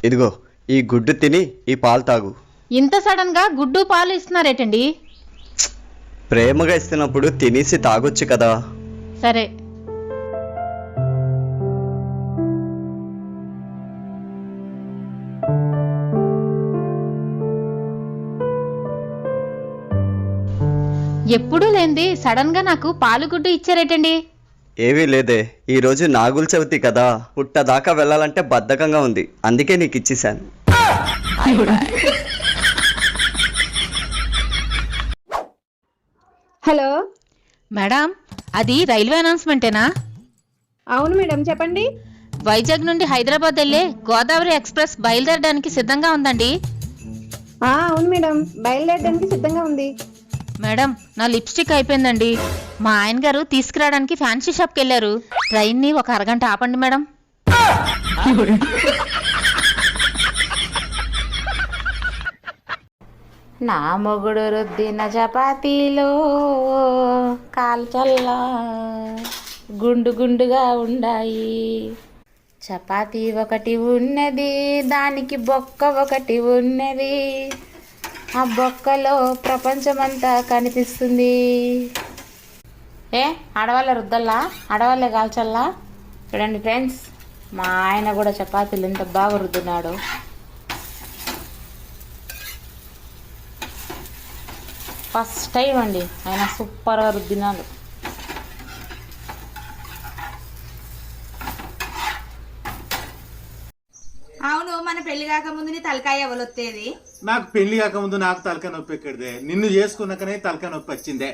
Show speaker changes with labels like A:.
A: ఇదిగో ఈ గుడ్డు తిని ఈ పాలు తాగు.
B: ఇంత సడన్ గా గుడ్డు పాలు ఇస్తున్నారేటండి?
A: ప్రేమగా ఇస్తున్నప్పుడు తినేసి తాగొచ్చు కదా.
B: సరే. ఎప్పుడూ లేంది సడన్ గా నాకు పాలు గుడ్డు ఇచ్చారేటండి?
A: ఏవీ లేదే, ఈరోజు నాగుల చవితి కదా, పుట్టదాకా వెళ్ళాలంటే బద్ధకంగా ఉంది, అందుకే నీకు ఇచ్చేసాను.
C: హలో
B: మేడం, అది రైల్వే అనౌన్స్మెంటేనా?
C: అవును మేడం, చెప్పండి.
B: వైజాగ్ నుండి హైదరాబాద్ వెళ్ళే గోదావరి ఎక్స్ప్రెస్ బయలుదేరడానికి సిద్ధంగా ఉందండి.
C: అవును మేడం, బయలుదేరడానికి సిద్ధంగా ఉంది.
B: మేడం, నా లిప్స్టిక్ అయిపోయిందండి. మా ఆయన గారు తీసుకురావడానికి ఫ్యాన్సీ షాప్కి వెళ్ళారు. ట్రైన్ని ఒక అరగంట ఆపండి మేడం.
D: నా మొగుడు రుద్దిన చపాతీలో కాల్చల్లా గుండు గుండుగా ఉండాయి. చపాతీ ఒకటి ఉన్నది, దానికి బొక్క ఒకటి ఉన్నది. ఆ బొక్కలో ప్రపంచమంతా కనిపిస్తుంది. ఆడవాళ్ళ రుద్దల్లా, ఆడవాళ్ళే కాల్చల్లా. చూడండి ఫ్రెండ్స్, మా ఆయన కూడా చపాతీలు ఎంత బాగా రుద్దున్నాడు. ఫస్ట్ టైం అండి, ఆయన సూపర్గా రుద్దినాడు.
E: అవును, మన పెళ్లి కాకముందు నీ తలకాయ ఎవరొత్తేది?
F: నాకు పెళ్లి కాకముందు నాకు తలకాయ నొప్పి ఎక్కడిదే, నిన్ను చేసుకున్నాకనే తలకాయ నొప్పి వచ్చిందే.